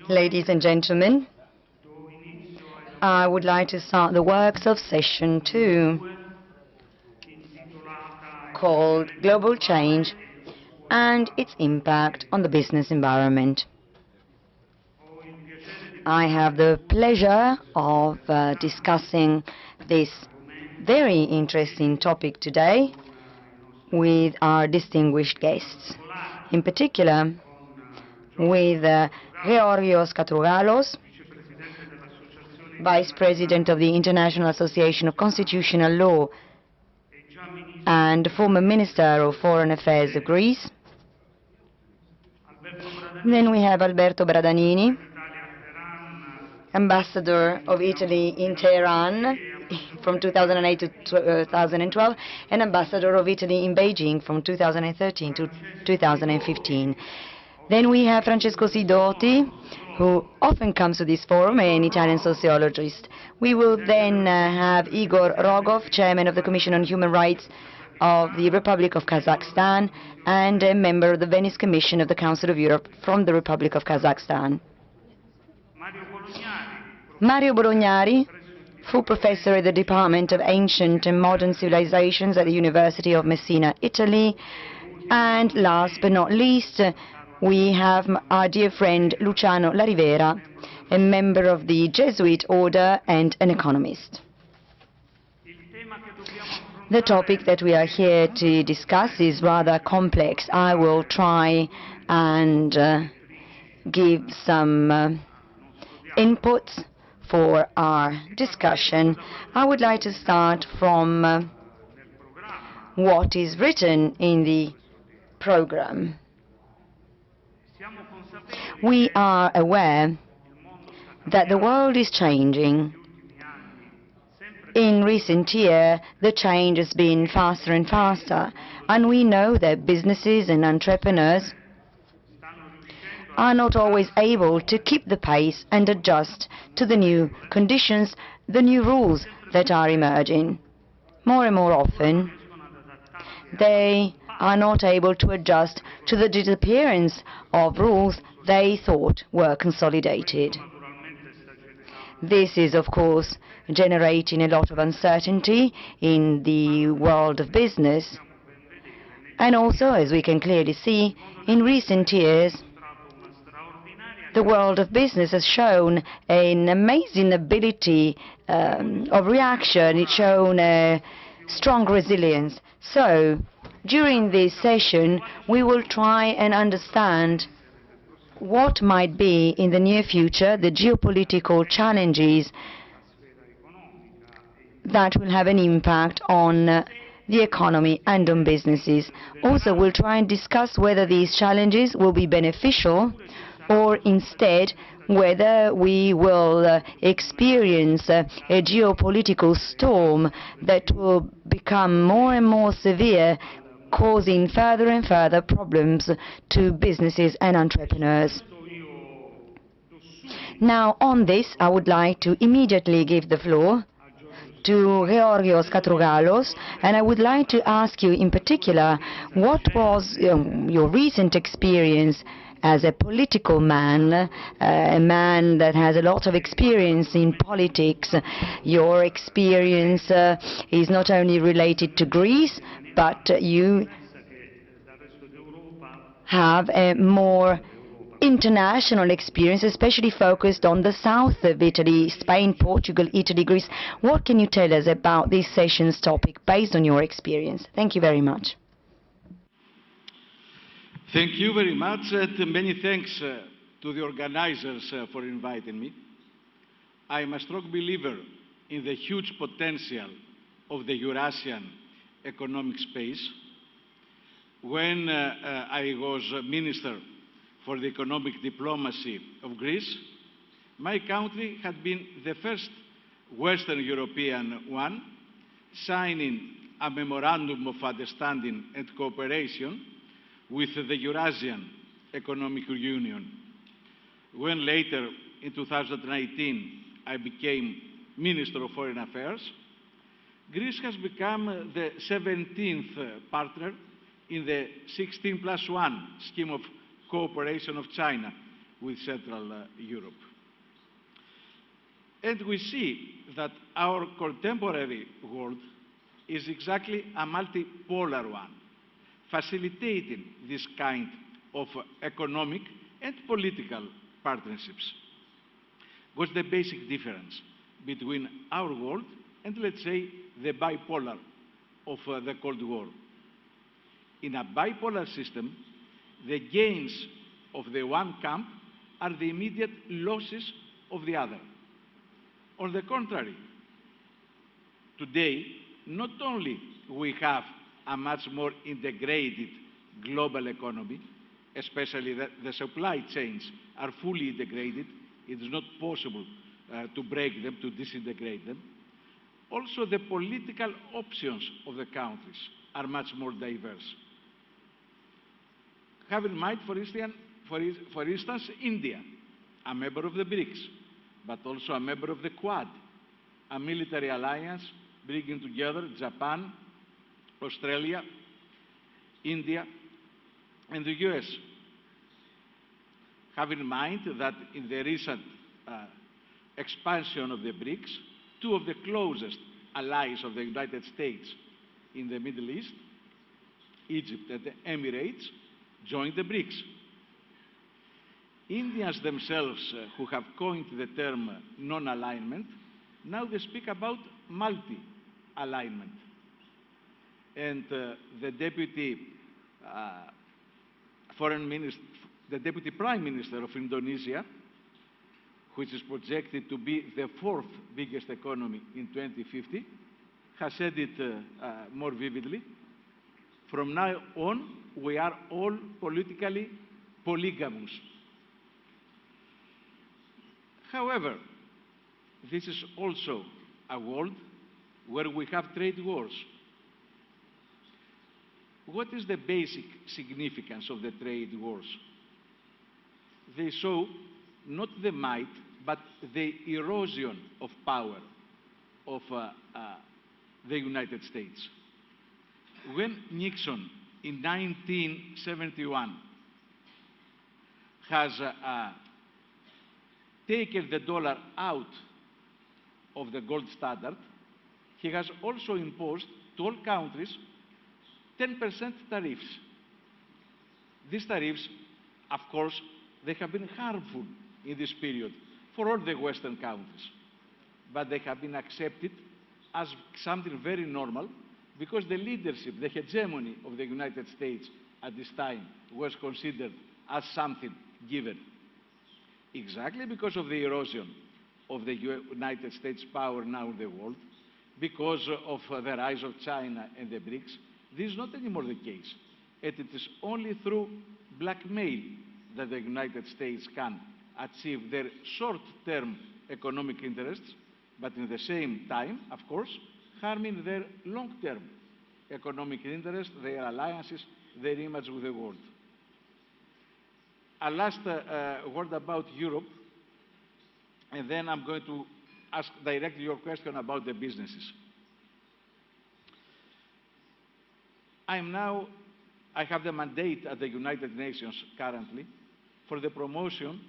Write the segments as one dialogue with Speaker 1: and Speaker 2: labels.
Speaker 1: Ladies and gentlemen, I would like to start the works of session 2, called Global Change and its Impact on the Business Environment. I have the pleasure of discussing this very interesting topic today with our distinguished guests, in particular with Georgios Katrougalos, Vice President of the International Association of Constitutional Law and former Minister of Foreign Affairs of Greece. Then we have Alberto Bradanini, Ambassador of Italy in Teheran from 2008 to 2012, and Ambassador of Italy in Beijing from 2013 to 2015. Then we have Francesco Sidoti, who often comes to this forum, an Italian sociologist. We will then have Igor Rogov, Chairman of the Commission on Human Rights of the Republic of Kazakhstan, and a member of the Venice Commission of the Council of Europe from the Republic of Kazakhstan. Mario Bolognari, full professor at the Department of Ancient and Modern Civilizations at the University of Messina, Italy. And last but not least, we have our dear friend Luciano Larivera, a member of the Jesuit order and an economist. The topic that we are here to discuss is rather complex. I will try and give some inputs for our discussion. I would like to start from what is written in the program. We are aware that the world is changing. In recent years, the change has been faster and faster, and we know that businesses and entrepreneurs are not always able to keep the pace and adjust to the new conditions, the new rules that are emerging. More and more often, they are not able to adjust to the disappearance of rules they thought were consolidated. This is, of course, generating a lot of uncertainty in the world of business. And also, as we can clearly see, in recent years, the world of business has shown an amazing ability of reaction. It's shown a strong resilience. So, during this session, we will try and understand what might be in the near future the geopolitical challenges that will have an impact on the economy and on businesses. Also, we'll try and discuss whether these challenges will be beneficial or instead whether we will experience a geopolitical storm that will become more and more severe, causing further and further problems to businesses and entrepreneurs. Now, on this, I would like to immediately give the floor to Georgios Katrougalos, and I would like to ask you in particular, what was your recent experience as a political man, a man that has a lot of experience in politics? Your experience is not only related to Greece, but you have a more international experience, especially focused on the south of Italy, Spain, Portugal, Italy, Greece. What can you tell us about this session's topic based on your experience? Thank you very much.
Speaker 2: Thank you very much, and many thanks to the organizers for inviting me. I am a strong believer in the huge potential of the Eurasian economic space. When I was Minister for the Economic Diplomacy of Greece, my country had been the first Western European one signing a Memorandum of Understanding and Cooperation with the Eurasian Economic Union. When later, in 2019, I became Minister of Foreign Affairs, Greece has become the 17th partner in the 16+1 scheme of cooperation of China with Central Europe. And we see that our contemporary world is exactly a multipolar one, facilitating this kind of economic and political partnerships. What's the basic difference between our world and, let's say, the bipolar of the Cold War? In a bipolar system, the gains of the one camp are the immediate losses of the other. On the contrary, today, not only we have a much more integrated global economy, especially the supply chains are fully integrated. It is not possible to break them, to disintegrate them. Also, the political options of the countries are much more diverse. Have in mind, for instance, India, a member of the BRICS, but also a member of the Quad, a military alliance bringing together Japan, Australia, India, and the US. Have in mind that in the recent expansion of the BRICS, two of the closest allies of the United States in the Middle East, Egypt and the Emirates, joined the BRICS. Indians themselves, who have coined the term non-alignment, now they speak about multi-alignment. And the deputy the deputy prime minister of Indonesia, which is projected to be the fourth biggest economy in 2050, has said it more vividly. From now on, we are all politically polygamous. However, this is also a world where we have trade wars. What is the basic significance of the trade wars? They show not the might, but the erosion of power of the United States. When Nixon, in 1971, has taken the dollar out of the gold standard, he has also imposed to all countries 10% tariffs. These tariffs, of course, they have been harmful in this period for all the Western countries, but they have been accepted as something very normal because the leadership, the hegemony of the United States at this time was considered as something given. Exactly because of the erosion of the United States power now in the world, because of the rise of China and the BRICS, this is not anymore the case. And it is only through blackmail that the United States can achieve their short-term economic interests, but in the same time, of course, harming their long-term economic interests, their alliances, their image with the world. A last word about Europe, and then I'm going to ask directly your question about the businesses. I have the mandate at the United Nations currently for the promotion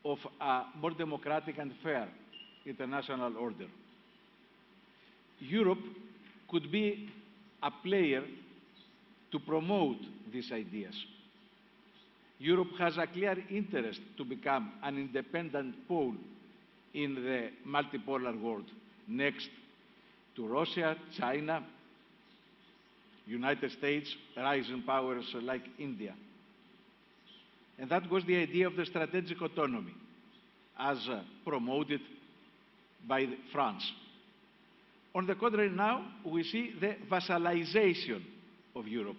Speaker 2: of a more democratic and fair international order. Europe could be a player to promote these ideas. Europe has a clear interest to become an independent pole in the multipolar world, next to Russia, China, United States, rising powers like India. And that was the idea of the strategic autonomy, as promoted by France. On the contrary, now we see the vassalization of Europe,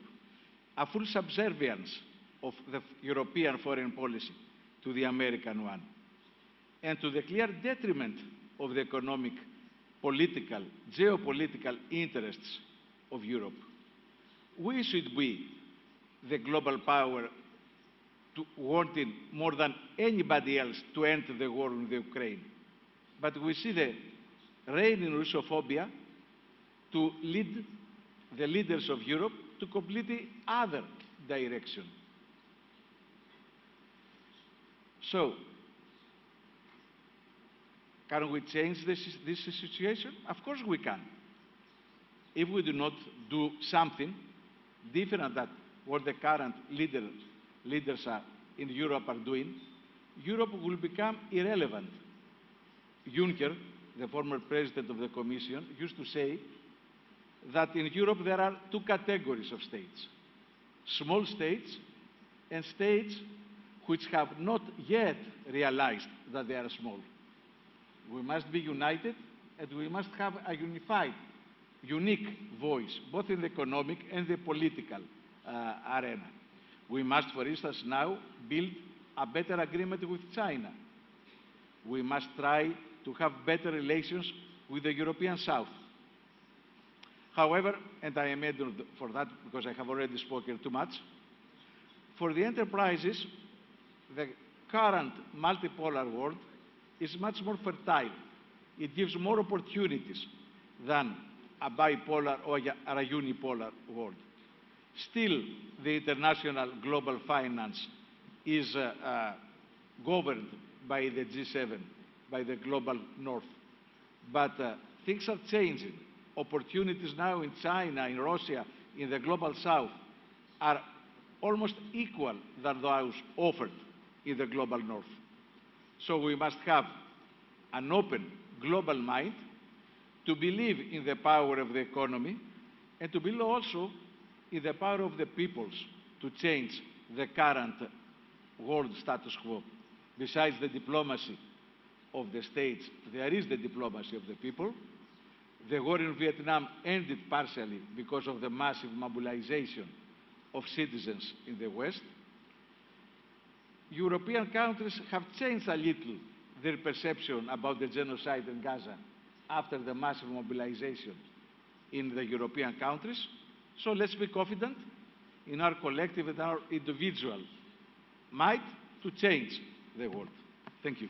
Speaker 2: a full subservience of the European foreign policy to the American one, and to the clear detriment of the economic, political, geopolitical interests of Europe. We should be the global power wanting more than anybody else to enter the war in the Ukraine. But we see the reigning Russophobia to lead the leaders of Europe to completely other direction. So, can we change this situation? Of course we can. If we do not do something different than what the current leaders in Europe are doing, Europe will become irrelevant. Juncker, the former president of the Commission, used to say that in Europe there are two categories of states: small states and states which have not yet realized that they are small. We must be united, and we must have a unique voice, both in the economic and the political arena. We must, for instance, now build a better agreement with China. We must try to have better relations with the European South. However, and I am ending for that because I have already spoken too much, for the enterprises, the current multipolar world is much more fertile. It gives more opportunities than a bipolar or a unipolar world. Still, the international global finance is governed by the G7, by the global north. But things are changing. Opportunities now in China, in Russia, in the global south are almost equal than those offered in the global north. So we must have an open global mind to believe in the power of the economy and to believe also in the power of the peoples to change the current world status quo. Besides the diplomacy of the states, there is the diplomacy of the people. The war in Vietnam ended partially because of the massive mobilization of citizens in the West. European countries have changed a little their perception about the genocide in Gaza after the massive mobilization in the European countries. So let's be confident in our collective and our individual might to change the world. Thank you.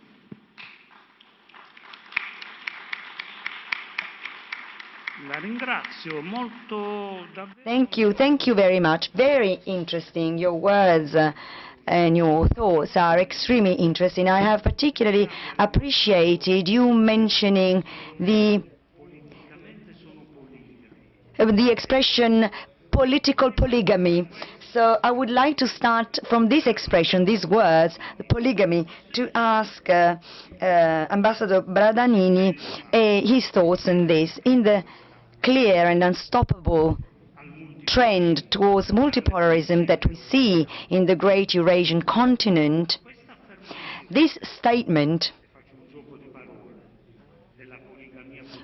Speaker 3: La ringrazio molto davvero.
Speaker 1: Thank you very much. Very interesting. Your words and your thoughts are extremely interesting. I have particularly appreciated you mentioning the expression political polygamy. So I would like to start from this expression, these words, the polygamy, to ask Ambassador Bradanini his thoughts on this. In the clear and unstoppable trend towards multipolarism that we see in the great Eurasian continent, this statement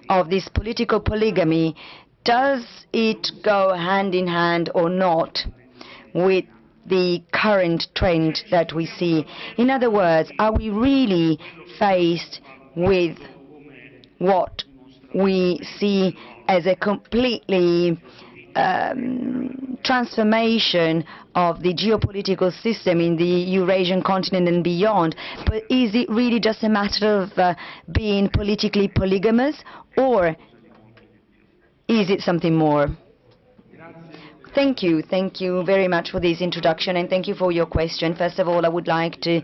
Speaker 1: of this political polygamy, does it go hand in hand or not with the current trend that we see? In other words, are we really faced with what we see as a completely transformation of the geopolitical system in the Eurasian continent and beyond? But is it really just a matter of being politically polygamous, or is it something more? Thank you very much for this introduction, and thank you for your question. First of all, I would like to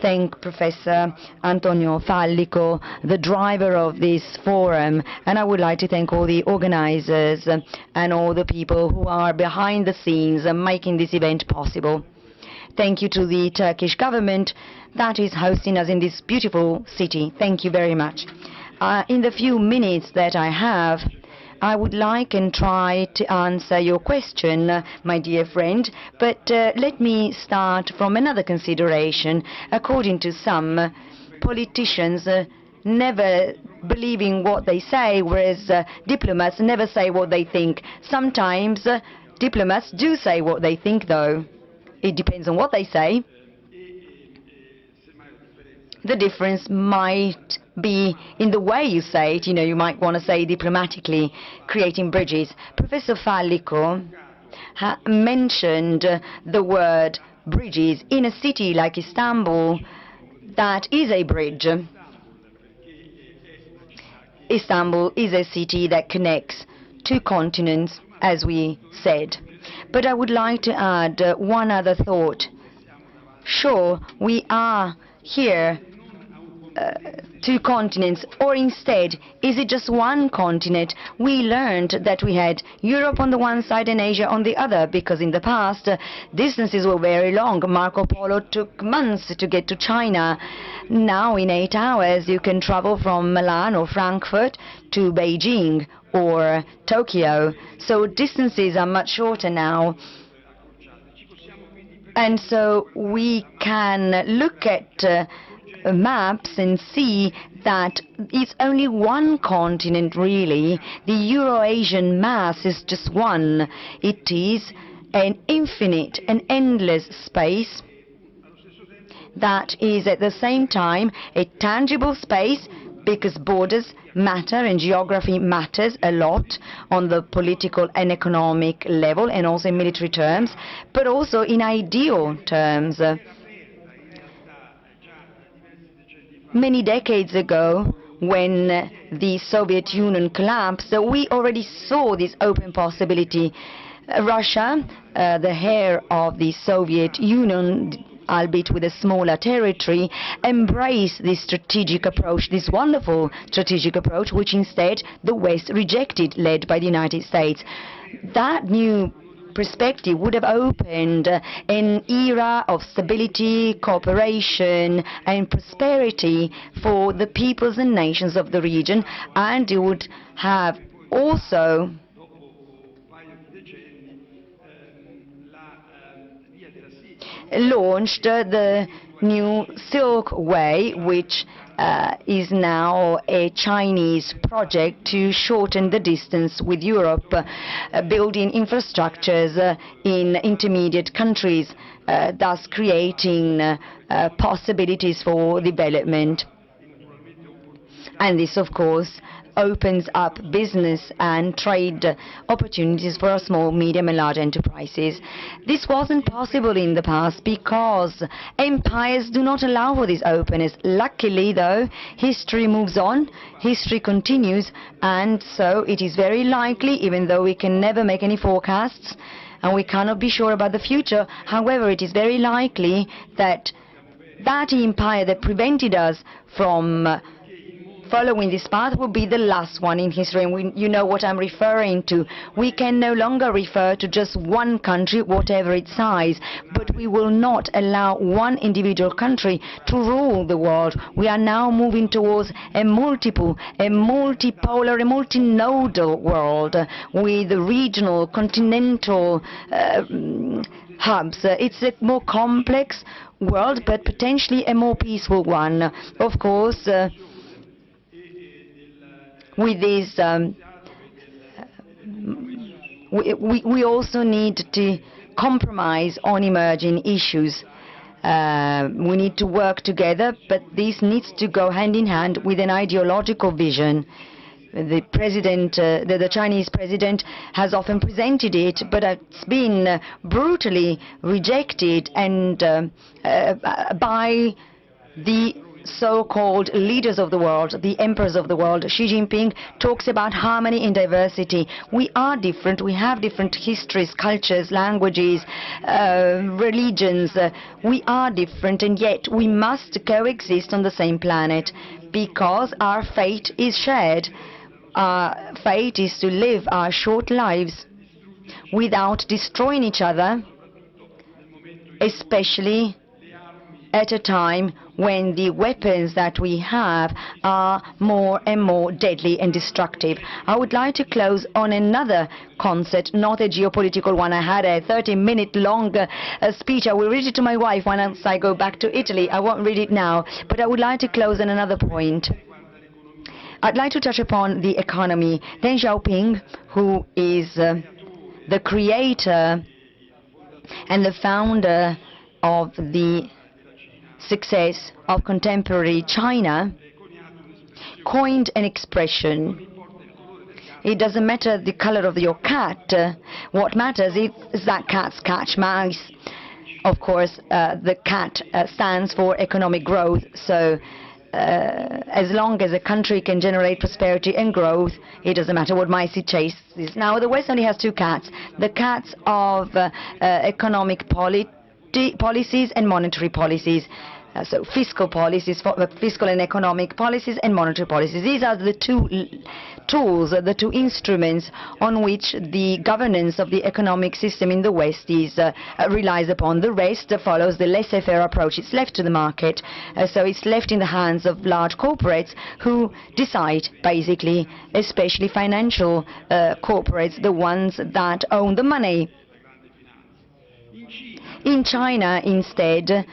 Speaker 1: thank Professor Antonio Fallico, the driver of this forum, and I would like to thank all the organizers and all the people who are behind the scenes making this event possible. Thank you to the Turkish government that is hosting us in this beautiful city. Thank you very much. In the few minutes that I have, I would like and try to answer your question, my dear friend, but let me start from another consideration. According to some, politicians never believing what they say, whereas diplomats never say what they think. Sometimes diplomats do say what they think, though. It depends on what they say. The difference might be in the way you say it. You know, you might want to say diplomatically, creating bridges. Professor Fallico mentioned the word bridges in a city like Istanbul. That is a bridge. Istanbul is a city that connects two continents, as we said. But I would like to add one other thought. Sure, we are here two continents, or instead, is it just one continent? We learned that we had Europe on the one side and Asia on the other, because in the past, distances were very long. Marco Polo took months to get to China. Now, in 8 hours, you can travel from Milan or Frankfurt to Beijing or Tokyo. So distances are much shorter now. And so we can look at maps and see that it's only one continent, really. The Euro-Asian mass is just one. It is an infinite and endless space that is at the same time a tangible space, because borders matter and geography matters a lot on the political and economic level, and also in military terms, but also in ideal terms. Many decades ago, when the Soviet Union collapsed, we already saw this open possibility. Russia, the heir of the Soviet Union, albeit with a smaller territory, embraced this strategic approach, this wonderful strategic approach, which instead the West rejected, led by the United States. That new perspective would have opened an era of stability, cooperation and prosperity for the peoples and nations of the region, and it would have also launched the new Silk Way, which is now a Chinese project to shorten the distance with Europe, building infrastructures in intermediate countries, thus creating possibilities for development. And this, of course, opens up business and trade opportunities for our small, medium and large enterprises. This wasn't possible in the past because empires do not allow for this openness. Luckily, though, history moves on, history continues, and so it is very likely, even though we can never make any forecasts and we cannot be sure about the future, however, it is very likely that that empire that prevented us from following this path will be the last one in history, and you know what I'm referring to. We can no longer refer to just one country, whatever its size, but we will not allow one individual country to rule the world. We are now moving towards a multipolar, a multinodal world with regional, continental hubs. It's a more complex world, but potentially a more peaceful one. Of course, with this, we also need to compromise on emerging issues. We need to work together, but this needs to go hand in hand with an ideological vision. The president, the Chinese president, has often presented it, but it's been brutally rejected and by the so-called leaders of the world, the emperors of the world. Xi Jinping talks about harmony in diversity. We are different. We have different histories, cultures, languages, religions. We are different, and yet we must coexist on the same planet because our fate is shared. Our fate is to live our short lives without destroying each other, especially at a time when the weapons that we have are more and more deadly and destructive. I would like to close on another concept, not a geopolitical one. I had a 30-minute long speech. I will read it to my wife once I go back to Italy. I won't read it now, but I would like to close on another point. I'd like to touch upon the economy. Deng Xiaoping, who is the creator and the founder of the success of contemporary China, coined an expression. It doesn't matter the color of your cat. What matters is that cats catch mice. Of course, the cat stands for economic growth. So as long as a country can generate prosperity and growth, it doesn't matter what mice it chases. Now, the West only has two cats. The cats of economic policies and monetary policies. So fiscal policies, fiscal and economic policies, and monetary policies. These are the two tools, the two instruments on which the governance of the economic system in the West relies upon. The rest follows the laissez-faire approach. It's left to the market, so it's left in the hands of large corporates who decide, basically, especially financial corporates, the ones that own the money. In China, instead,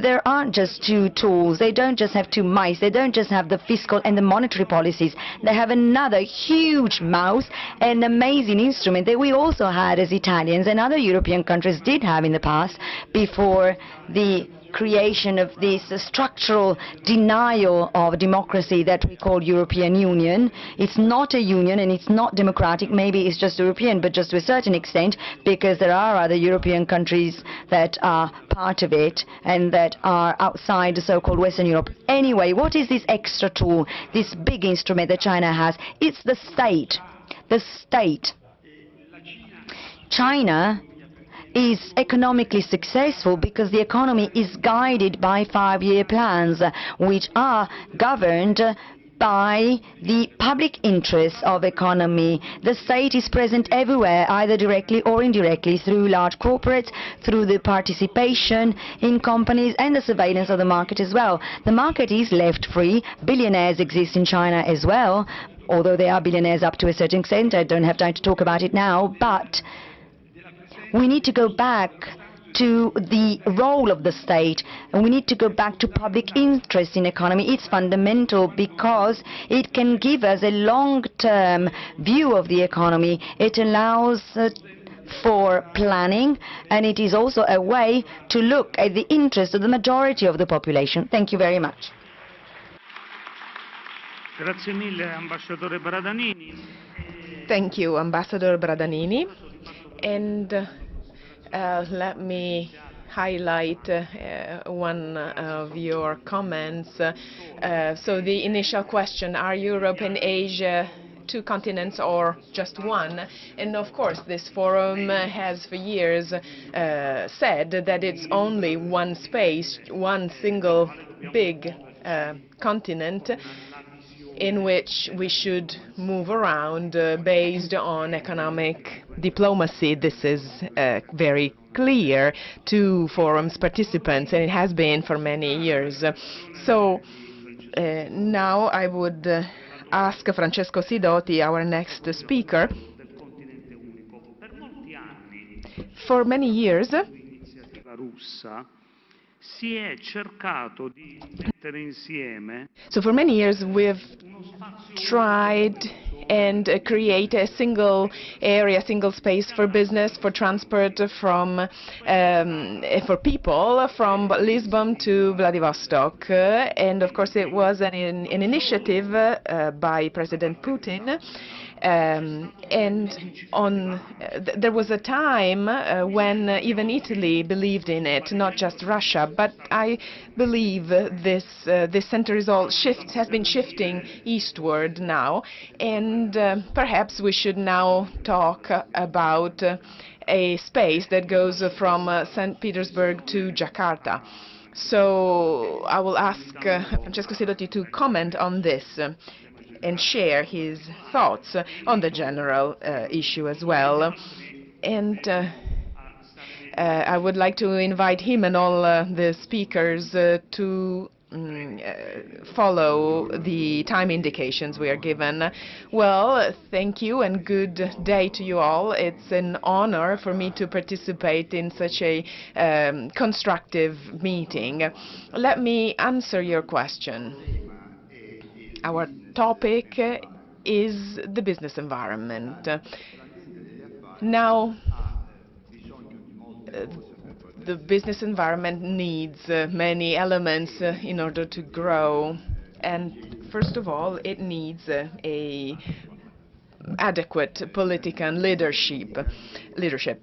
Speaker 1: there aren't just two tools. They don't just have two mice. They don't just have the fiscal and the monetary policies. They have another huge mouse, an amazing instrument that we also had as Italians and other European countries did have in the past before the creation of this structural denial of democracy that we call European Union. It's not a union and it's not democratic. Maybe it's just European, but just to a certain extent, because there are other European countries that are part of it and that are outside the so-called Western Europe. Anyway, what is this extra tool, this big instrument that China has? It's the state. The state. China is economically successful because the economy is guided by 5-year plans, which are governed by the public interests of economy. The state is present everywhere, either directly or indirectly, through large corporates, through the participation in companies, and the surveillance of the market as well. The market is left free. Billionaires exist in China as well, although they are billionaires up to a certain extent. I don't have time to talk about it now, but we need to go back to the role of the state, and we need to go back to public interest in economy. It's fundamental because it can give us a long-term view of the economy. It allows for planning, and it is also a way to look at the interest of the majority of the population. Thank you very much.
Speaker 3: Grazie mille, Ambasciatore Bradanini.
Speaker 4: Thank you, Ambassador Bradanini. And let me highlight one of your comments. So the initial question, are Europe and Asia two continents or just one? And of course, this forum has for years said that it's only one space, one single big continent in which we should move around based on economic diplomacy. This is very clear to forum's participants, and it has been for many years. So now I would ask Francesco Sidoti, our next speaker. For many years, we've tried and create a single area, single space for business, for transport, from for people from Lisbon to Vladivostok. And of course it was an initiative by President Putin. There was a time when even Italy believed in it, not just Russia. But I believe this center has been shifting eastward now, and perhaps we should now talk about a space that goes from St. Petersburg to Jakarta. So I will ask Francesco Sidoti to comment on this and share his thoughts on the general issue as well. And I would like to invite him and all the speakers to follow the time indications we are given. Well, thank you and good day to you all. It's an honor for me to participate in such a constructive meeting. Let me answer your question. Our topic is the business environment. Now, the business environment needs many elements in order to grow. And first of all, it needs a adequate political leadership. Leadership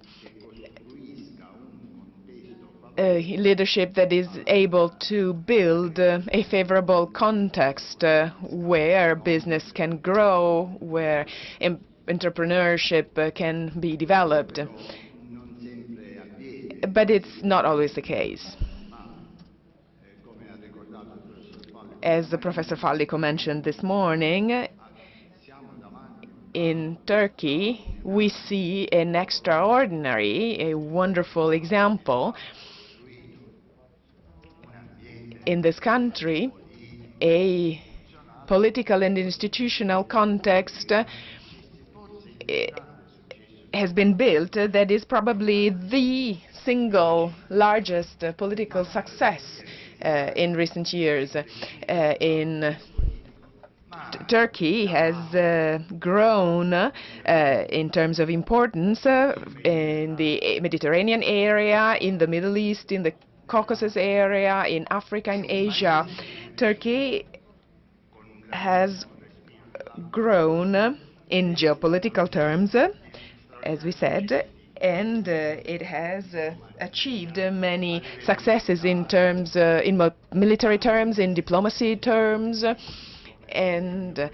Speaker 4: that is able to build a favorable context where business can grow, where entrepreneurship can be developed. But it's not always the case. As Professor Fallico mentioned this morning, in Turkey, we see an extraordinary, a wonderful example. In this country, a political and institutional context has been built that is probably the single largest political success in recent years. Turkey has grown in terms of importance in the Mediterranean area, in the Middle East, in the Caucasus area, in Africa, in Asia. Turkey has grown in geopolitical terms, as we said, and it has achieved many successes in terms, in military terms, in diplomacy terms, and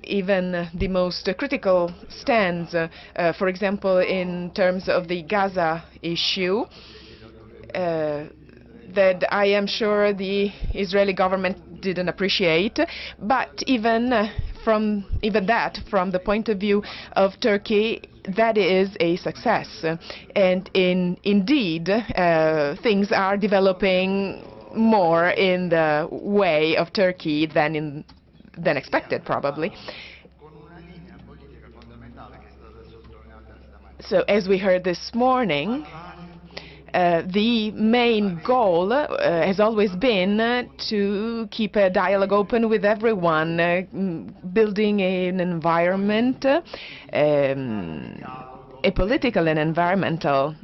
Speaker 4: even the most critical stands, for example, in terms of the Gaza issue, that I am sure the Israeli government didn't appreciate, but even from the point of view of Turkey, that is a success. And indeed, things are developing more in the way of Turkey than expected, probably. So, as we heard this morning, the main goal has always been to keep a dialogue open with everyone, building an environment, a political and environmental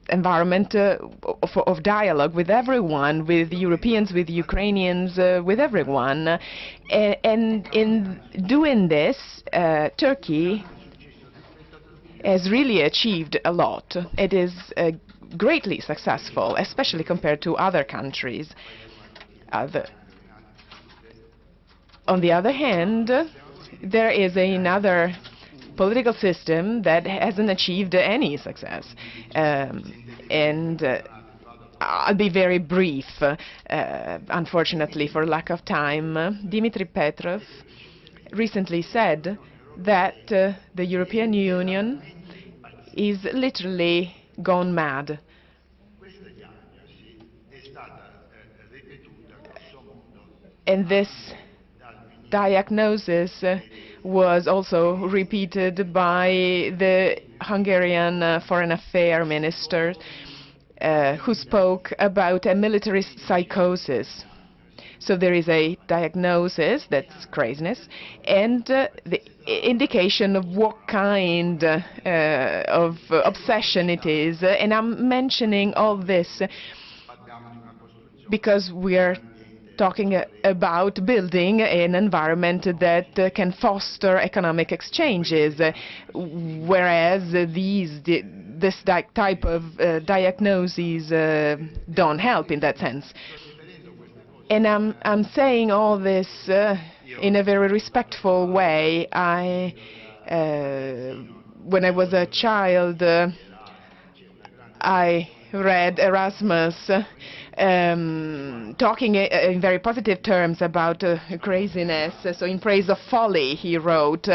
Speaker 4: environment of dialogue with everyone, with Europeans, with Ukrainians, with everyone. And in doing this, Turkey has really achieved a lot. It is greatly successful, especially compared to other countries. On the other hand, there is another political system that hasn't achieved any success. And I'll be very brief, unfortunately, for lack of time. Dmitry Petrov recently said that the European Union is literally gone mad. And this diagnosis was also repeated by the Hungarian Foreign Affairs Minister, who spoke about a military psychosis. So there is a diagnosis, that's craziness, and the indication of what kind of obsession it is. And I'm mentioning all this because we are talking about building an environment that can foster economic exchanges, whereas this type of diagnoses don't help in that sense. And I'm saying all this in a very respectful way. When I was a child, I read Erasmus talking in very positive terms about craziness. So in praise of folly, he wrote.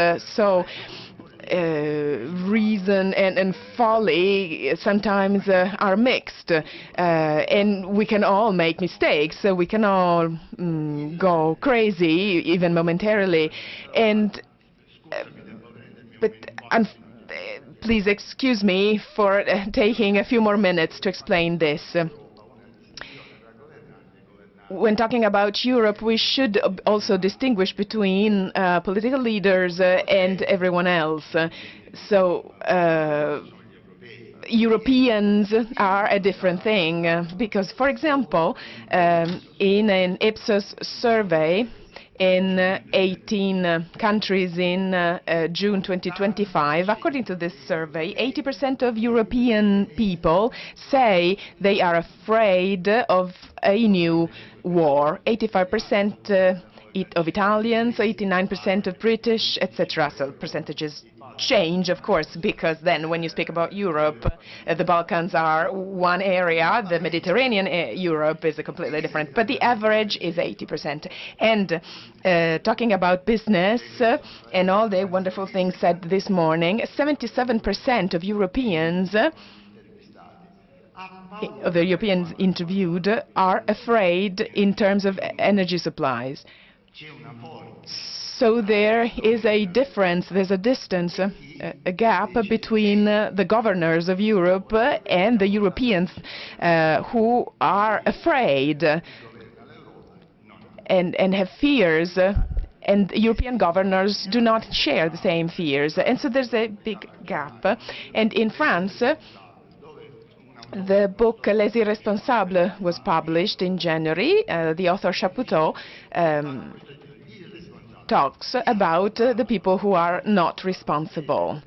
Speaker 4: Reason and folly sometimes are mixed, and we can all make mistakes. We can all go crazy, even momentarily. And but please excuse me for taking a few more minutes to explain this. When talking about Europe, we should also distinguish between political leaders and everyone else. So Europeans are a different thing because, for example, in an Ipsos survey in 18 countries in June 2025, according to this survey, 80% of European people say they are afraid of a new war. 85% of Italians, 89% of British, etc. So percentages change, of course, because then when you speak about Europe, the Balkans are one area, the Mediterranean Europe is a completely different, but the average is 80%. And talking about business and all the wonderful things said this morning, 77% of Europeans the Europeans interviewed are afraid in terms of energy supplies. So there is a difference, there's a distance, a gap between the governors of Europe and the Europeans who are afraid and have fears, and European governors do not share the same fears. And so there's a big gap. And in France, the book Les Irresponsables was published in January. The author Chapoutot talks about the people who are not responsible.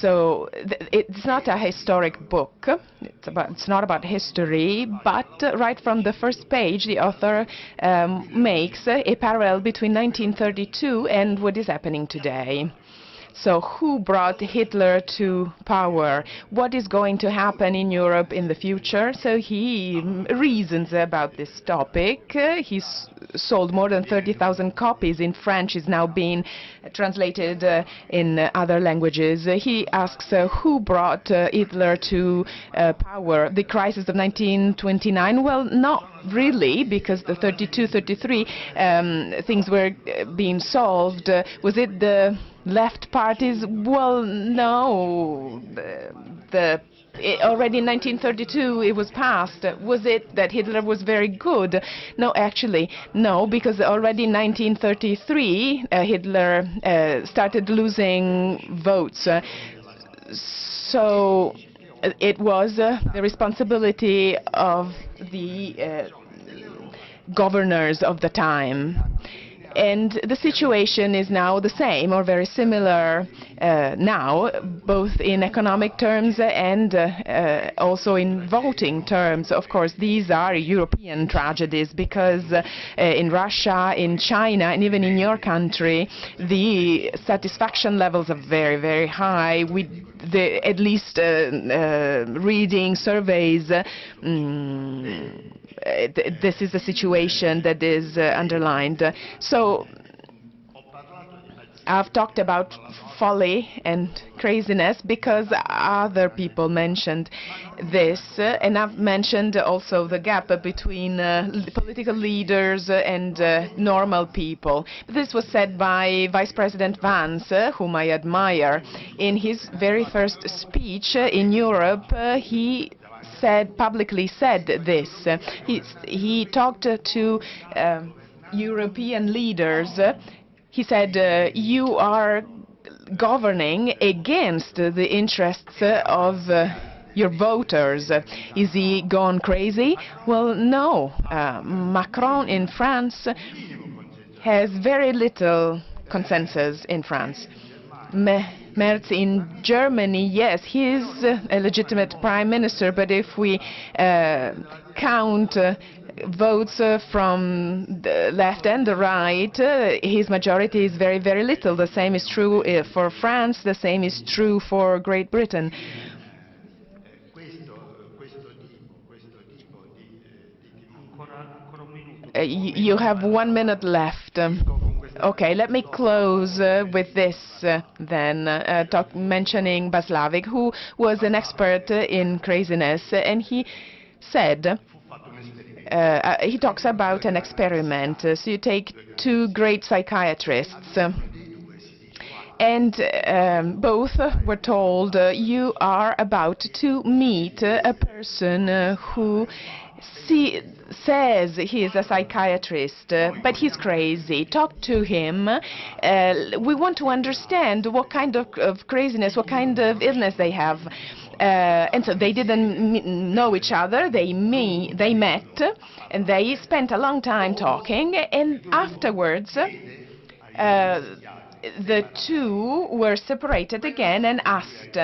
Speaker 4: So it's not a historic book. It's not about history, but right from the first page, the author makes a parallel between 1932 and what is happening today. So who brought Hitler to power? What is going to happen in Europe in the future? So he reasons about this topic. He's sold more than 30,000 copies in French, is now being translated in other languages. He asks who brought Hitler to power? The crisis of 1929? Well, not really, because the 32, 33 things were being solved. Was it the left parties? Well, no. Already in 1932 it was passed. Was it that Hitler was very good? No, actually, no, because already in 1933 Hitler started losing votes. So it was the responsibility of the governors of the time. And the situation is now the same or very similar now, both in economic terms and also in voting terms. Of course, these are European tragedies because in Russia, in China, and even in your country, the satisfaction levels are very, very high. At least reading surveys, this is a situation that is underlined. So I've talked about folly and craziness because other people mentioned this, and I've mentioned also the gap between political leaders and normal people. This was said by Vice President Vance, whom I admire. In his very first speech in Europe, he publicly said this. He talked to European leaders. He said, you are governing against the interests of your voters. Is he gone crazy? Well, no. Macron in France has very little consensus in France. Merz in Germany, yes, he is a legitimate prime minister, but if we count votes from the left and the right, his majority is very, very little. The same is true for France, the same is true for Great Britain. You have 1 minute left. Okay, let me close with this then, mentioning Baslavik, who was an expert in craziness, and he said, he talks about an experiment. So you take two great psychiatrists, and both were told, you are about to meet a person who says he is a psychiatrist, but he's crazy. Talk to him. We want to understand what kind of craziness, what kind of illness they have. And so they didn't know each other. They met, and they spent a long time talking. And afterwards, the two were separated again and asked.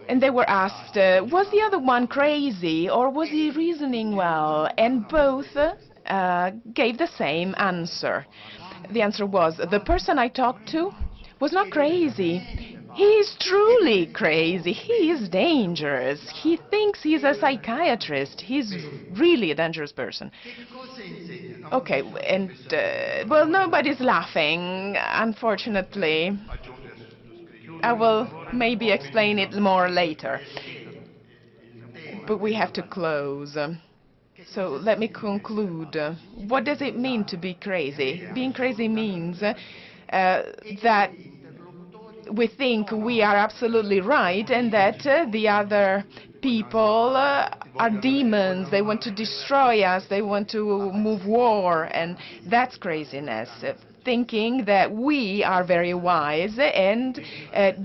Speaker 4: And they were asked, was the other one crazy or was he reasoning well? And both gave the same answer. The answer was, the person I talked to was not crazy. He's truly crazy. He is dangerous. He thinks he's a psychiatrist. He's really a dangerous person. Okay, and, well, nobody's laughing, unfortunately. I will maybe explain it more later. But we have to close. So let me conclude. What does it mean to be crazy? Being crazy means that we think we are absolutely right and that the other people are demons. They want to destroy us. They want to move war. And that's craziness. Thinking that we are very wise and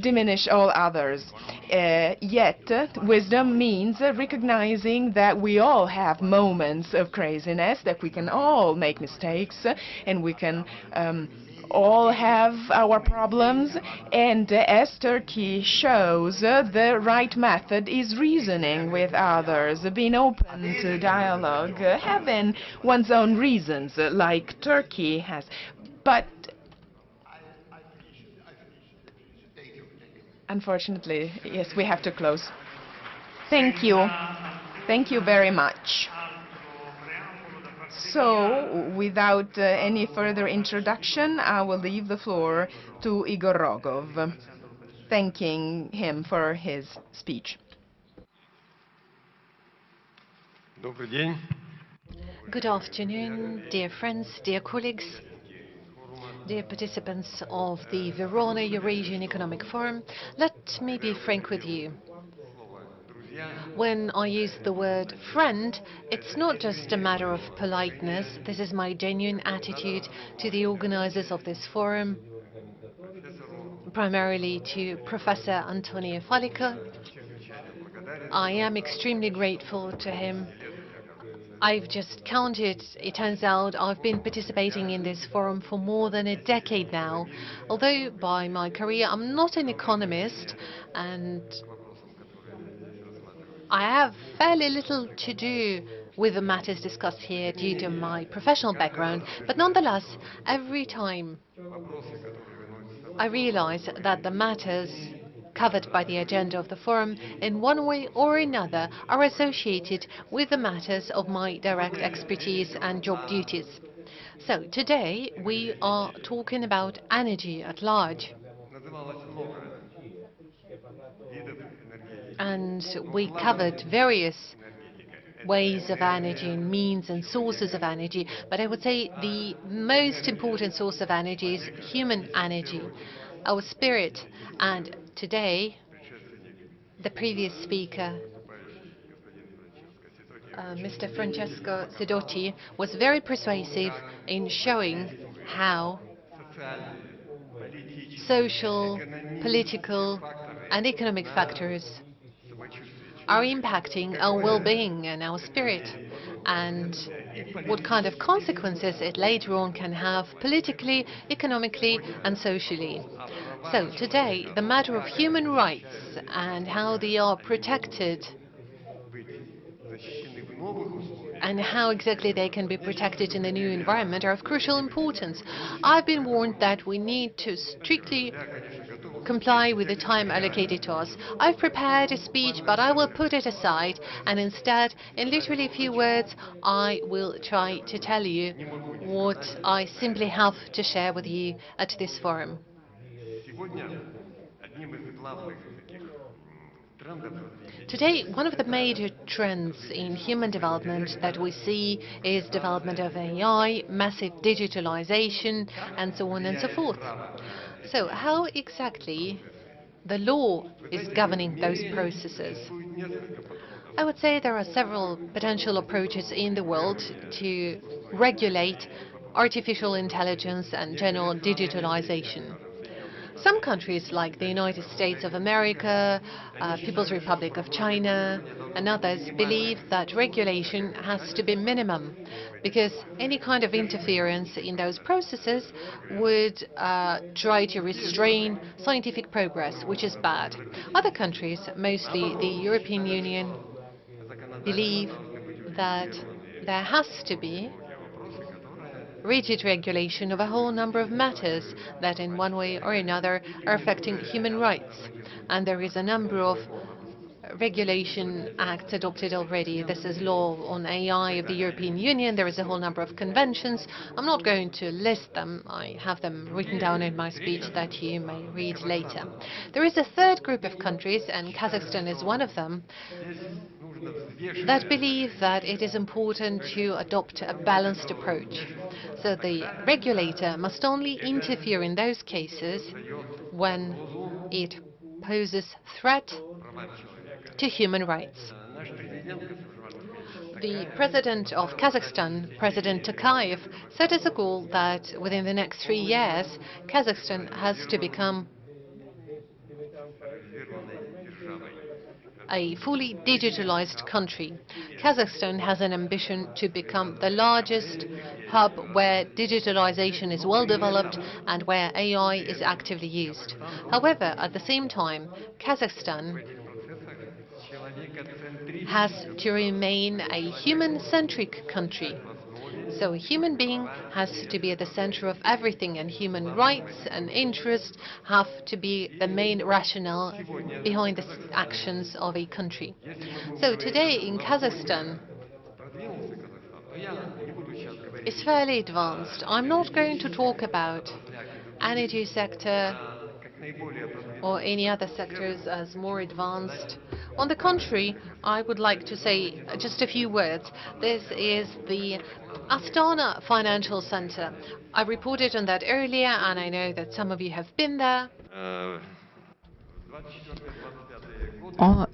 Speaker 4: diminish all others. Yet, wisdom means recognizing that we all have moments of craziness, that we can all make mistakes, and we can all have our problems, and as Turkey shows, the right method is reasoning with others, being open to dialogue, having one's own reasons, like Turkey has. But unfortunately, yes, we have to close. Thank you. Thank you very much. So, without any further introduction, I will leave the floor to Igor Rogov, thanking him for his speech.
Speaker 5: Good afternoon, dear friends, dear colleagues, dear participants of the Verona Eurasian Economic Forum. Let me be frank with you. When I use the word friend, it's not just a matter of politeness. This is my genuine attitude to the organizers of this forum, primarily to Professor Antonio Falico. I am extremely grateful to him. I've just counted. It turns out I've been participating in this forum for more than a decade now. Although by my career I'm not an economist and I have fairly little to do with the matters discussed here due to my professional background, but nonetheless, every time I realize that the matters covered by the agenda of the forum in one way or another are associated with the matters of my direct expertise and job duties. So today we are talking about energy at large. And we covered various ways of energy and means and sources of energy, but I would say the most important source of energy is human energy, our spirit. And today, the previous speaker, Mr. Francesco Sidoti, was very persuasive in showing how social, political, and economic factors are impacting our well-being and our spirit, and what kind of consequences it later on can have politically, economically, and socially. So today, the matter of human rights and how they are protected and how exactly they can be protected in the new environment are of crucial importance. I've been warned that we need to strictly comply with the time allocated to us. I've prepared a speech, but I will put it aside, and instead, in literally a few words, I will try to tell you what I simply have to share with you at this forum. Today, one of the major trends in human development that we see is development of AI, massive digitalization, and so on and so forth. So how exactly the law is governing those processes? I would say there are several potential approaches in the world to regulate artificial intelligence and general digitalization. Some countries like the United States of America, People's Republic of China, and others believe that regulation has to be minimum, because any kind of interference in those processes would try to restrain scientific progress, which is bad. Other countries, mostly the European Union, believe that there has to be rigid regulation of a whole number of matters that in one way or another are affecting human rights. And there is a number of regulation acts adopted already. This is law on AI of the European Union. There is a whole number of conventions. I'm not going to list them. I have them written down in my speech that you may read later. There is a third group of countries, and Kazakhstan is one of them, that believe that it is important to adopt a balanced approach. So the regulator must only interfere in those cases when it poses threat to human rights. The president of Kazakhstan, President Tokayev, set as a goal that within the next 3 years, Kazakhstan has to become a fully digitalized country. Kazakhstan has an ambition to become the largest hub where digitalization is well developed and where AI is actively used. However, at the same time, Kazakhstan has to remain a human-centric country. So a human being has to be at the center of everything, and human rights and interests have to be the main rationale behind the actions of a country. So today in Kazakhstan, it's fairly advanced. I'm not going to talk about energy sector or any other sectors as more advanced. On the contrary, I would like to say just a few words. This is the Astana Financial Center. I reported on that earlier, and I know that some of you have been there.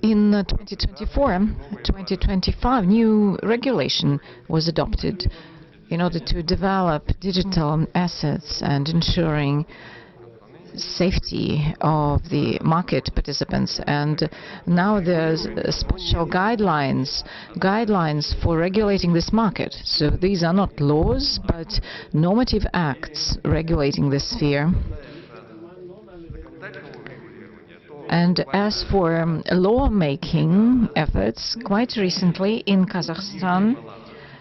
Speaker 6: In 2024-2025, new regulation was adopted in order to develop digital assets and ensuring safety of the market participants. And now there's special guidelines for regulating this market. So these are not laws, but normative acts regulating this sphere. And as for lawmaking efforts, quite recently in Kazakhstan,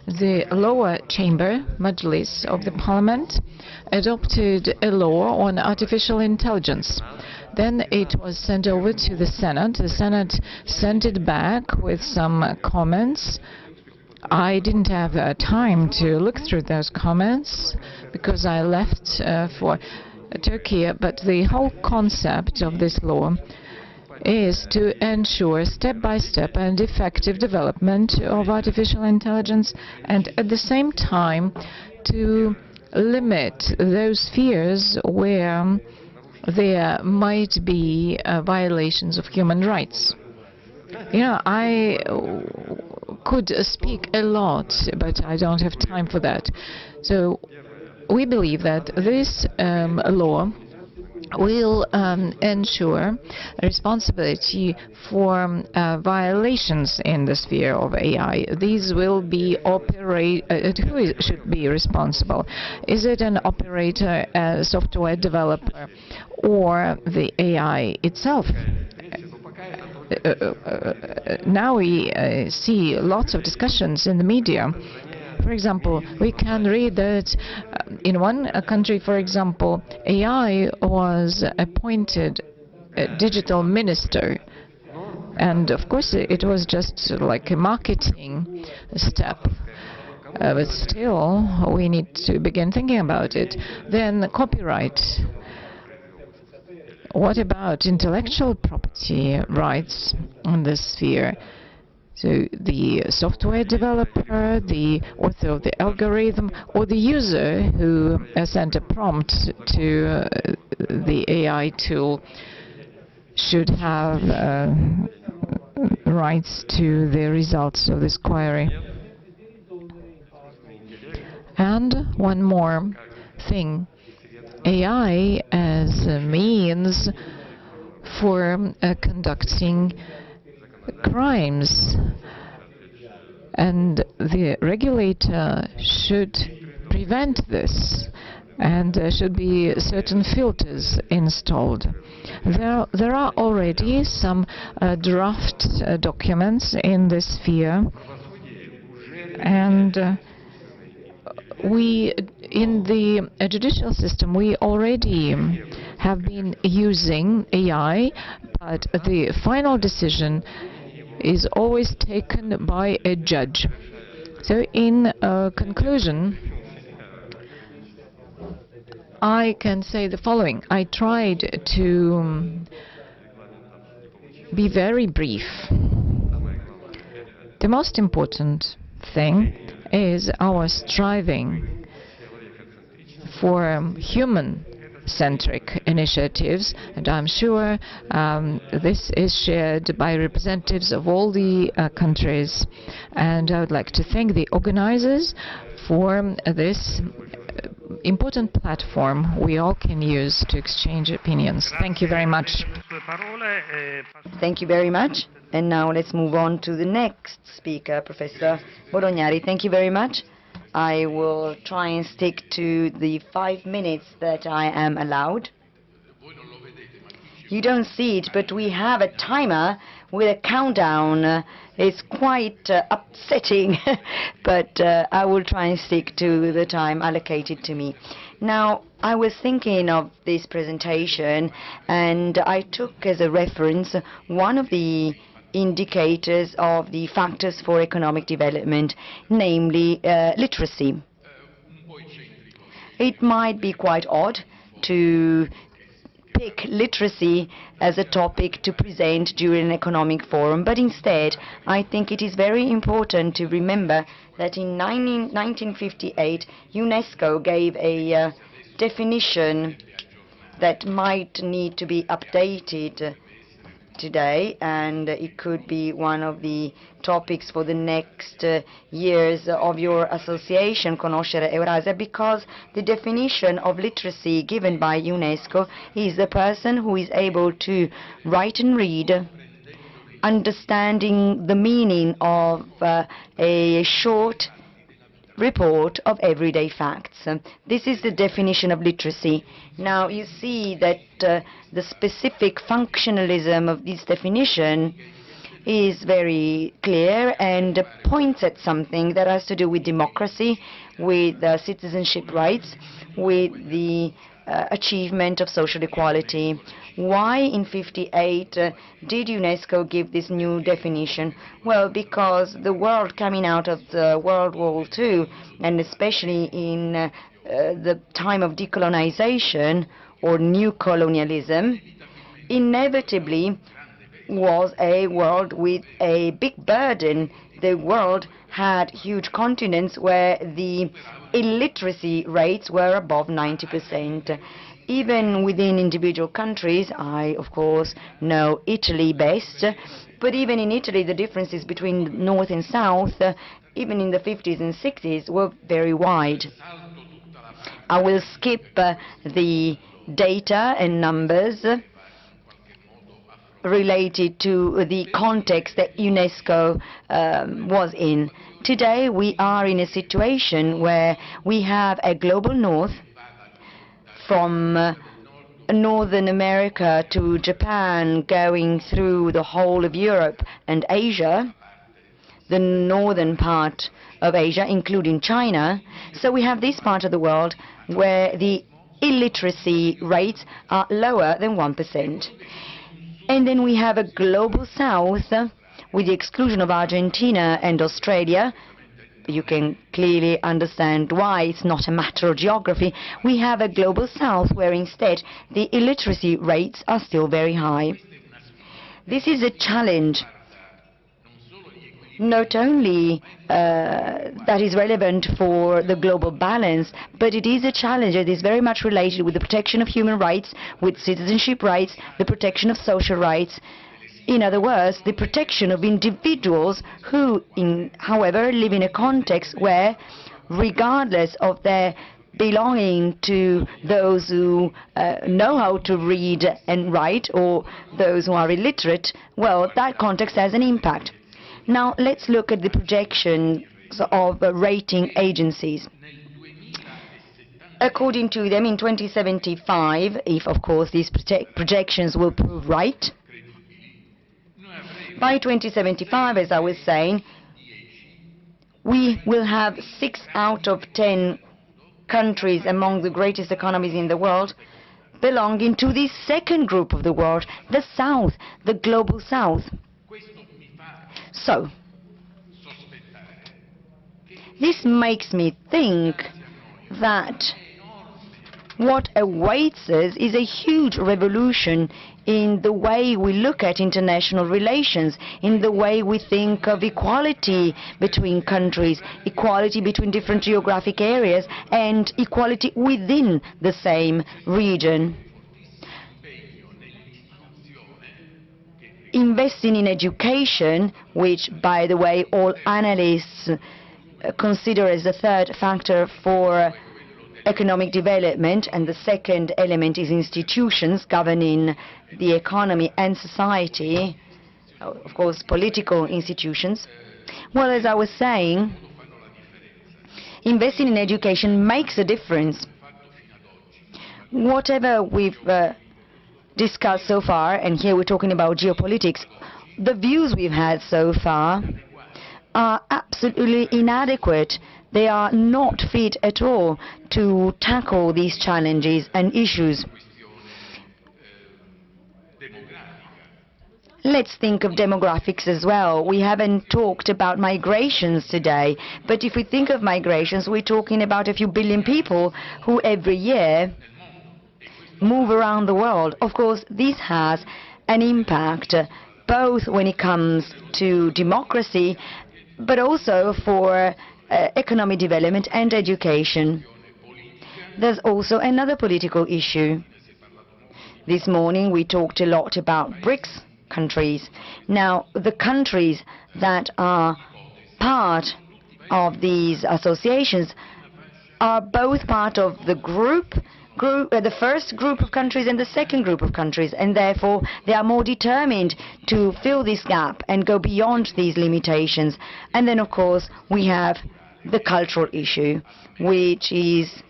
Speaker 6: the lower chamber, Majlis of the parliament, adopted a law on artificial intelligence. Then it was sent over to the Senate. The Senate sent it back with some comments. I didn't have time to look through those comments because I left for Turkey, but the whole concept of this law is to ensure step-by-step and effective development of artificial intelligence, and at the same time to limit those spheres where there might be violations of human rights. You know, I could speak a lot, but I don't have time for that. So we believe that this law will ensure responsibility for violations in the sphere of AI. These will be who should be responsible? Is it an operator, a software developer, or the AI itself? Now we see lots of discussions in the media. For example, we can read that in one country, for example, AI was appointed a digital minister. And of course, it was just like a marketing step. But still, we need to begin thinking about it. Then copyright. What about intellectual property rights in this sphere? So the software developer, the author of the algorithm, or the user who sent a prompt to the AI tool should have rights to the results of this query. And one more thing. AI as a means for conducting crimes, and the regulator should prevent this, and there should be certain filters installed. There are already some draft documents in this sphere, and we in the judicial system, we already have been using AI, but the final decision is always taken by a judge. So in conclusion, I can say the following. I tried to be very brief. The most important thing is our striving for human-centric initiatives, and I'm sure this is shared by representatives of all the countries. And I would like to thank the organizers for this important platform we all can use to exchange opinions. Thank you very much.
Speaker 1: Thank you very much. And now let's move on to the next speaker, Professor Bolognari. Thank you very much. I will try and stick to the 5 minutes that I am allowed. You don't see it, but we have a timer with a countdown. It's quite upsetting, but I will try and stick to the time allocated to me. Now, I was thinking of this presentation, and I took as a reference one of the indicators of the factors for economic development, namely literacy. It might be quite odd to pick literacy as a topic to present during an economic forum, but instead I think it is very important to remember that in 1958 UNESCO gave a definition that might need to be updated today, and it could be one of the topics for the next years of your association, Conoscere Eurasia, because the definition of literacy given by UNESCO is the person who is able to write and read, understanding the meaning of a short report of everyday facts. This is the definition of literacy. Now you see that the specific functionalism of this definition is very clear and points at something that has to do with democracy, with citizenship rights, with the achievement of social equality. Why in 58 did UNESCO give this new definition? Well, because the world coming out of the World War II, and especially in the time of decolonization or new colonialism, inevitably was a world with a big burden. The world had huge continents where the illiteracy rates were above 90%. Even within individual countries, I of course know Italy best, but even in Italy the differences between North and South, even in the 50s and 60s, were very wide. I will skip the data and numbers related to the context that UNESCO was in. Today we are in a situation where we have a global north, from Northern America to Japan, going through the whole of Europe and Asia, the northern part of Asia, including China. So we have this part of the world where the illiteracy rates are lower than 1%. And then we have a global south, with the exclusion of Argentina and Australia. You can clearly understand why. It's not a matter of geography. We have a global south where instead the illiteracy rates are still very high. This is a challenge not only that is relevant for the global balance, but it is a challenge that is very much related with the protection of human rights, with citizenship rights, the protection of social rights. In other words, the protection of individuals who, however, live in a context where, regardless of their belonging to those who know how to read and write, or those who are illiterate, well, that context has an impact. Now, let's look at the projections of rating agencies. According to them, in 2075, if, of course, these projections will prove right, by 2075, as I was saying, we will have 6 out of 10 countries among the greatest economies in the world belonging to the second group of the world, the South, the global South. So, this makes me think that what awaits us is a huge revolution in the way we look at international relations, in the way we think of equality between countries, equality between different geographic areas, and equality within the same region. Investing in education, which, by the way, all analysts consider as the third factor for economic development, and the second element is institutions governing the economy and society, of course, political institutions. Well, as I was saying, investing in education makes a difference. Whatever we've discussed so far, and here we're talking about geopolitics, the views we've had so far are absolutely inadequate. They are not fit at all to tackle these challenges and issues. Let's think of demographics as well. We haven't talked about migrations today, but if we think of migrations, we're talking about a few billion people who every year move around the world. Of course, this has an impact both when it comes to democracy, but also for economic development and education. There's also another political issue. This morning we talked a lot about BRICS countries. Now, the countries that are part of these associations are both part of the the first group of countries and the second group of countries, and therefore they are more determined to fill this gap and go beyond these limitations. And then, of course, we have the cultural issue, which is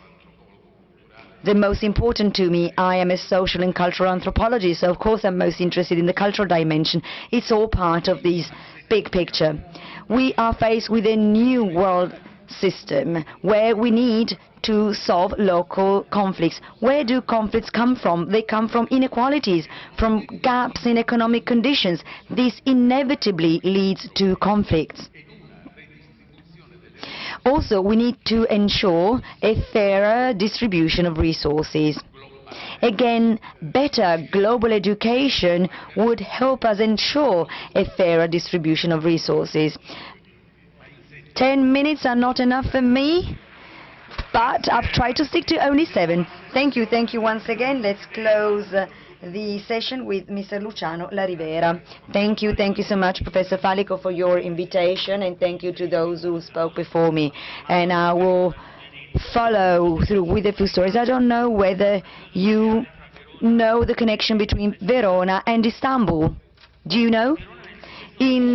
Speaker 1: the most important to me. I am a social and cultural anthropologist, so of course I'm most interested in the cultural dimension. It's all part of this big picture. We are faced with a new world system where we need to solve local conflicts. Where do conflicts come from? They come from inequalities, from gaps in economic conditions. This inevitably leads to conflicts. Also, we need to ensure a fairer distribution of resources. Again, better global education would help us ensure a fairer distribution of resources. 10 minutes are not enough for me, but I've tried to stick to only 7. Thank you once again. Let's close the session with Mr. Luciano Larivera. Thank you so much, Professor Falico, for your invitation, and thank you to those who spoke before me. And I will follow through with a few stories. I don't know whether you know the connection between Verona and Istanbul. Do you know? In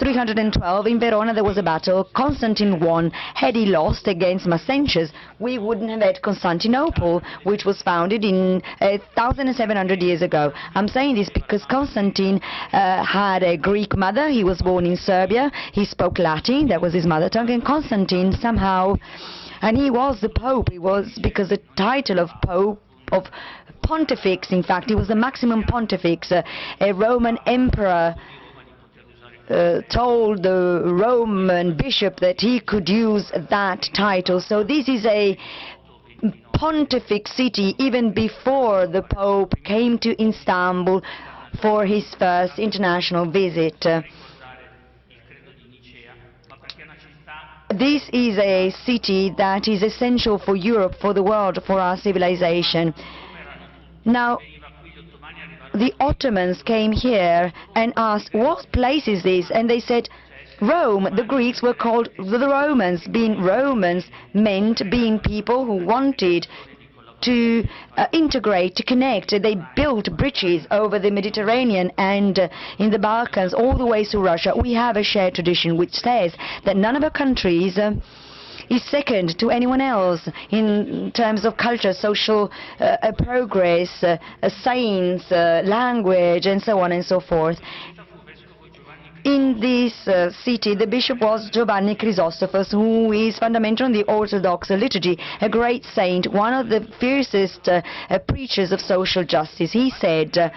Speaker 1: 312, in Verona, there was a battle. Constantine won. Had he lost against Maxentius, we wouldn't have had Constantinople, which was founded in 1,700 years ago. I'm saying this because Constantine had a Greek mother. He was born in Serbia. He spoke Latin. That was his mother tongue. And Constantine somehow, and he was the Pope. He was, because the title of Pope, of Pontifex, in fact, he was the maximum Pontifex, a Roman emperor, told the Roman bishop that he could use that title. So this is a pontific city even before the Pope came to Istanbul for his first international visit. This is a city that is essential for Europe, for the world, for our civilization. Now, the Ottomans came here and asked, what place is this? And they said, Rome. The Greeks were called the Romans. Being Romans meant being people who wanted to integrate, to connect. They built bridges over the Mediterranean and in the Balkans, all the way to Russia. We have a shared tradition which says that none of our countries is second to anyone else in terms of culture, social progress, science, language, and so on and so forth. In this city, the bishop was Giovanni Chrysostophos, who is fundamental in the Orthodox liturgy, a great saint, one of the fiercest preachers of social justice. He said,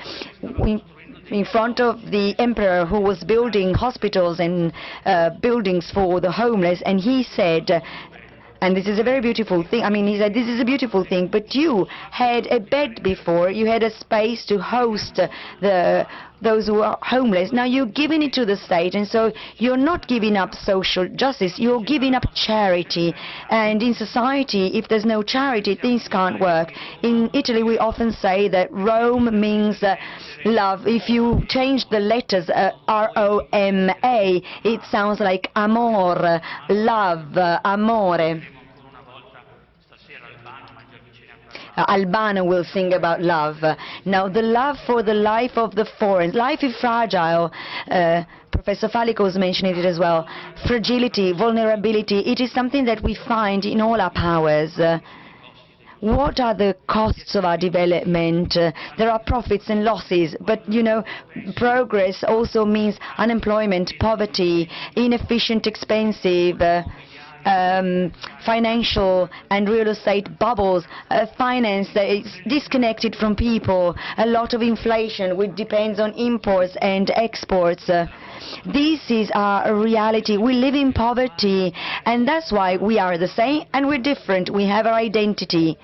Speaker 1: in front of the emperor who was building hospitals and buildings for the homeless, and he said, and this is a very beautiful thing. I mean, he said, this is a beautiful thing, but you had a bed before, you had a space to host those who are homeless. Now you're giving it to the state, and so you're not giving up social justice, you're giving up charity. And in society, if there's no charity, things can't work. In Italy, we often say that Rome means love. If you change the letters, R-O-M-A, it sounds like amor, love, amore. Albano will sing about love. Now, the love for the life of the foreign. Life is fragile. Professor Falico was mentioning it as well. Fragility, vulnerability, it is something that we find in all our powers. What are the costs of our development? There are profits and losses, but you know, progress also means unemployment, poverty, inefficient, expensive, financial and real estate bubbles, finance that is disconnected from people, a lot of inflation which depends on imports and exports. This is our reality. We live in poverty, and that's why we are the same and we're different. We have our identity.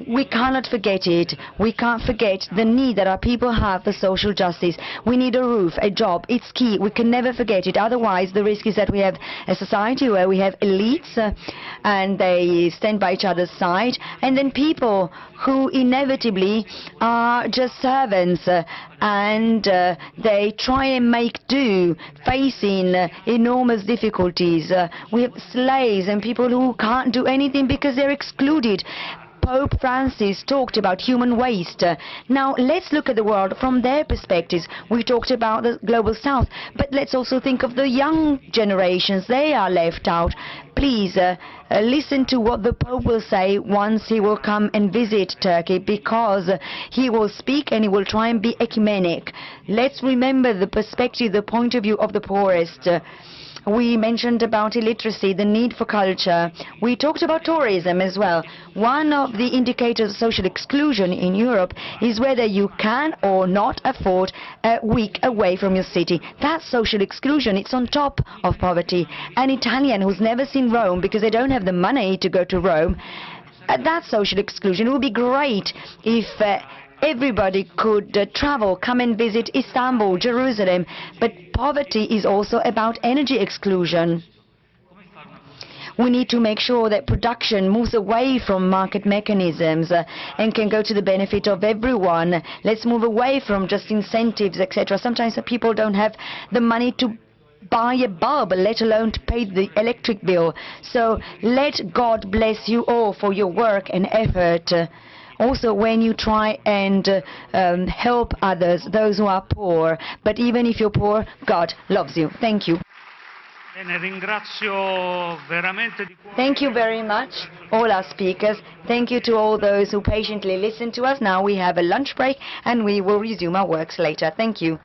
Speaker 1: We cannot forget it. We can't forget the need that our people have for social justice. We need a roof, a job. It's key. We can never forget it. Otherwise, the risk is that we have a society where we have elites and they stand by each other's side, and then people who inevitably are just servants and they try and make do, facing enormous difficulties. We have slaves and people who can't do anything because they're excluded. Pope Francis talked about human waste. Now let's look at the world from their perspectives. We talked about the global south, but let's also think of the young generations. They are left out. Please listen to what the Pope will say once he will come and visit Turkey, because he will speak and he will try and be ecumenic. Let's remember the perspective, the point of view of the poorest. We mentioned about illiteracy, the need for culture. We talked about tourism as well. One of the indicators of social exclusion in Europe is whether you can or not afford a week away from your city. That's social exclusion. It's on top of poverty. An Italian who's never seen Rome because they don't have the money to go to Rome, that's social exclusion. It would be great if everybody could travel, come and visit Istanbul, Jerusalem, but poverty is also about energy exclusion. We need to make sure that production moves away from market mechanisms and can go to the benefit of everyone. Let's move away from just incentives, etc. Sometimes people don't have the money to buy a bulb, let alone to pay the electric bill. So let God bless you all for your work and effort. Also, when you try and help others, those who are poor. But even if you're poor, God loves you. Thank you. Thank you very much, all our speakers. Thank you to all those who patiently listen to us. Now we have a lunch break and we will resume our works later. Thank you.